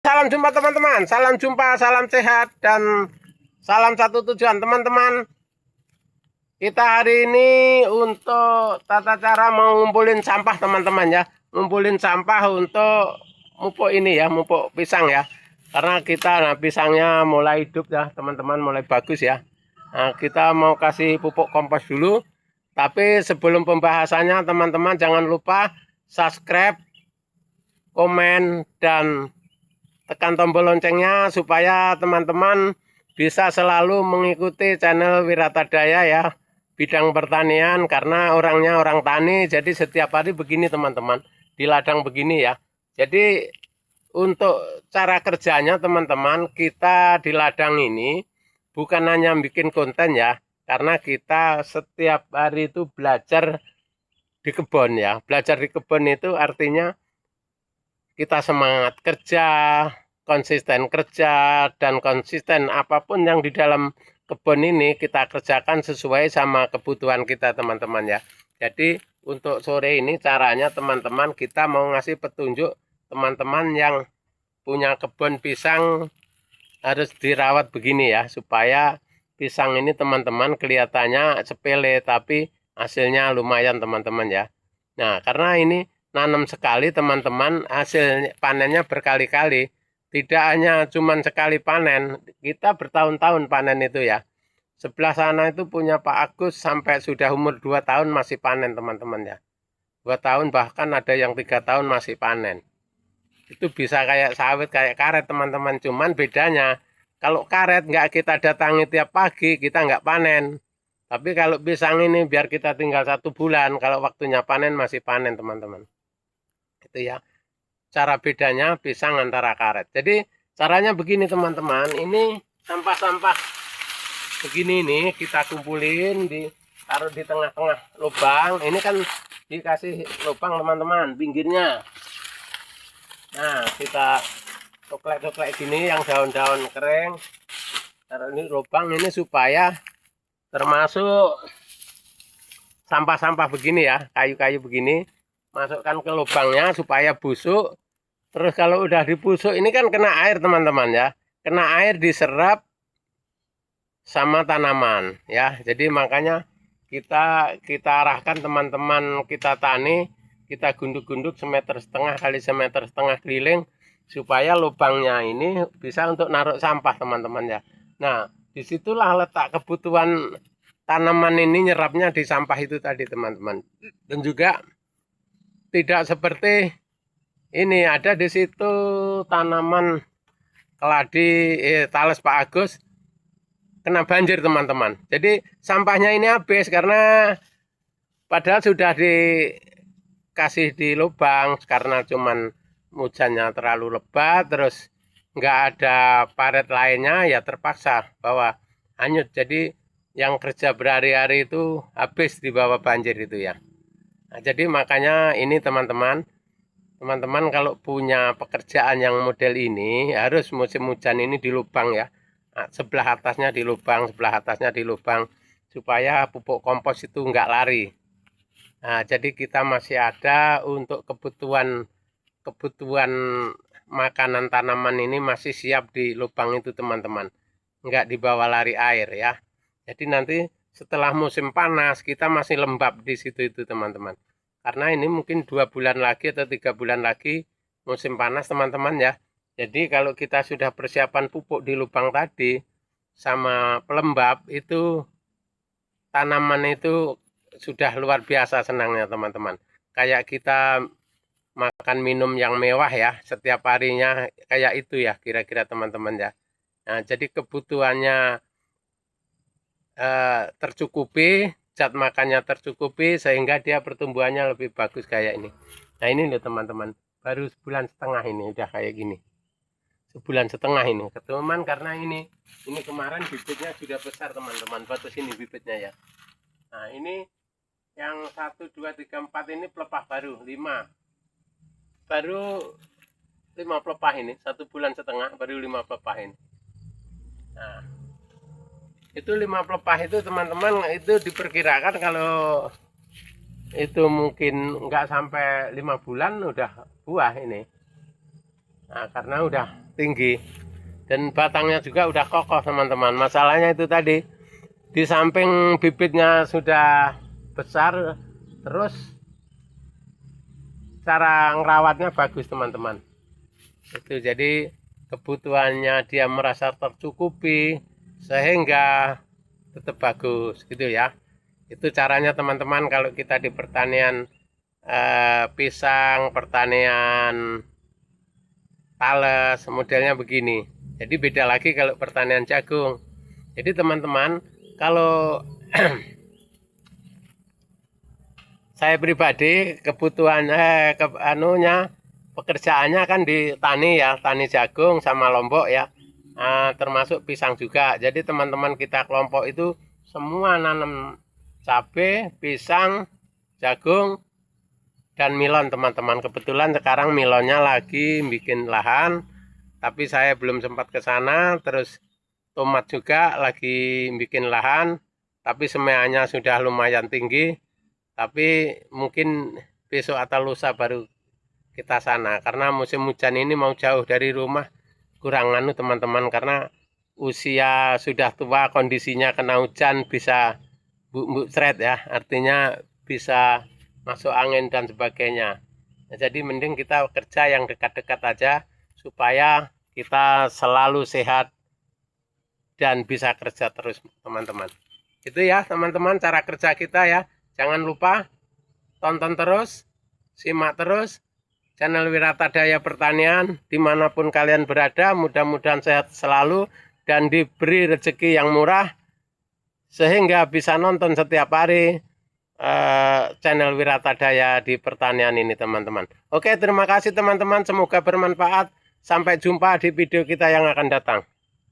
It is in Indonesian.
Salam jumpa teman-teman, salam jumpa, salam sehat, dan salam satu tujuan teman-teman. Kita hari ini untuk tata cara mengumpulin sampah teman-teman ya. Ngumpulin sampah untuk mupuk ini ya, mupuk pisang ya. Karena kita pisangnya mulai hidup ya teman-teman, mulai bagus ya. Nah, kita mau kasih pupuk kompos dulu. Tapi sebelum pembahasannya teman-teman jangan lupa subscribe, komen, dan tekan tombol loncengnya supaya teman-teman bisa selalu mengikuti channel Wiratadaya ya, bidang pertanian, karena orangnya orang tani. Jadi setiap hari begini teman-teman, di ladang begini ya. Jadi untuk cara kerjanya teman-teman, kita di ladang ini bukan hanya bikin konten ya, karena kita setiap hari itu belajar di kebun ya. Belajar di kebun itu artinya kita semangat kerja, konsisten kerja, dan konsisten apapun yang di dalam kebun ini kita kerjakan sesuai sama kebutuhan kita teman-teman ya. Jadi untuk sore ini caranya teman-teman, kita mau ngasih petunjuk teman-teman yang punya kebun pisang harus dirawat begini ya, supaya pisang ini teman-teman kelihatannya sepele tapi hasilnya lumayan teman-teman ya. Nah, karena ini nanam sekali teman-teman, hasil panennya berkali-kali, tidak hanya cuman sekali panen, kita bertahun-tahun panen itu ya. Sebelah sana itu punya Pak Agus sampai sudah umur 2 tahun masih panen teman-teman ya. 2 tahun bahkan ada yang 3 tahun masih panen. Itu bisa kayak sawit, kayak karet teman-teman. Cuman bedanya, kalau karet nggak kita datangi tiap pagi, kita nggak panen. Tapi kalau pisang ini biar kita tinggal 1 bulan, kalau waktunya panen masih panen teman-teman. Itu ya, cara bedanya pisang antara karet. Jadi caranya begini teman-teman, ini sampah-sampah begini nih kita kumpulin, taruh di tengah-tengah lubang. Ini kan dikasih lubang teman-teman, pinggirnya. Nah, kita coklek-coklek gini yang daun-daun kering. Taruh ini lubang ini supaya termasuk sampah-sampah begini ya, kayu-kayu begini. Masukkan ke lubangnya supaya busuk. Terus kalau udah dibusuk ini kan kena air teman-teman ya. Kena air diserap sama tanaman ya. Jadi makanya kita arahkan teman-teman, kita tani, kita gunduk-gunduk 1,5 meter kali 1,5 meter keliling supaya lubangnya ini bisa untuk naruh sampah teman-teman ya. Nah, disitulah letak kebutuhan tanaman ini nyerapnya di sampah itu tadi teman-teman. Dan juga tidak seperti ini, ada di situ tanaman keladi tales Pak Agus kena banjir teman-teman. Jadi sampahnya ini habis karena padahal sudah dikasih di lubang, karena cuman hujannya terlalu lebat, terus nggak ada paret lainnya, ya terpaksa bawa hanyut. Jadi yang kerja berhari-hari itu habis di bawah banjir itu ya. Nah, jadi makanya ini teman-teman kalau punya pekerjaan yang model ini harus musim hujan ini di lubang ya. Nah, sebelah atasnya di lubang, sebelah atasnya di lubang, supaya pupuk kompos itu nggak lari. Nah, jadi kita masih ada untuk kebutuhan makanan tanaman ini masih siap di lubang itu teman-teman, nggak dibawa lari air ya. Jadi nanti setelah musim panas kita masih lembab di situ itu teman-teman, karena ini mungkin 2 bulan lagi atau 3 bulan lagi musim panas teman-teman ya. Jadi kalau kita sudah persiapan pupuk di lubang tadi sama pelembab, itu tanaman itu sudah luar biasa senangnya teman-teman. Kayak kita makan minum yang mewah ya, setiap harinya kayak itu ya kira-kira teman-teman ya. Nah, jadi kebutuhannya tercukupi, zat makannya tercukupi, sehingga dia pertumbuhannya lebih bagus kayak ini. Nah ini loh teman-teman, baru 1,5 bulan ini udah kayak gini. 1,5 bulan ini teman, karena ini kemarin bibitnya sudah besar teman-teman, batas ini bibitnya ya. Nah ini yang 1, 2, 3, 4 ini pelepah baru 5, baru 5 pelepah ini, 1,5 bulan baru 5 pelepah ini. Nah itu 5 pelepah itu teman-teman, itu diperkirakan kalau itu mungkin nggak sampai 5 bulan udah buah ini. Nah, karena udah tinggi dan batangnya juga udah kokoh teman-teman. Masalahnya itu tadi, di samping bibitnya sudah besar, terus cara ngerawatnya bagus teman-teman. Itu jadi kebutuhannya dia merasa tercukupi sehingga tetap bagus gitu ya. Itu caranya teman-teman kalau kita di pertanian pisang, pertanian tales, modelnya begini. Jadi beda lagi kalau pertanian jagung. Jadi teman-teman, kalau saya pribadi kebutuhan pekerjaannya kan di tani ya, tani jagung sama lombok ya, termasuk pisang juga. Jadi teman-teman kita kelompok itu semua nanam cabai, pisang, jagung, dan melon teman-teman. Kebetulan sekarang melonnya lagi bikin lahan, tapi saya belum sempat ke sana. Terus tomat juga lagi bikin lahan, tapi semuanya sudah lumayan tinggi. Tapi mungkin besok atau lusa baru kita sana, karena musim hujan ini mau jauh dari rumah kurang anu teman-teman, karena usia sudah tua, kondisinya kena hujan bisa seret ya, artinya bisa masuk angin dan sebagainya. Nah, jadi mending kita kerja yang dekat-dekat aja supaya kita selalu sehat dan bisa kerja terus teman-teman. Itu ya teman-teman cara kerja kita ya. Jangan lupa tonton terus, simak terus channel Wiratadaya Pertanian dimanapun kalian berada. Mudah-mudahan sehat selalu dan diberi rezeki yang murah sehingga bisa nonton setiap hari channel Wiratadaya di pertanian ini teman-teman. Oke, terima kasih teman-teman, semoga bermanfaat. Sampai jumpa di video kita yang akan datang.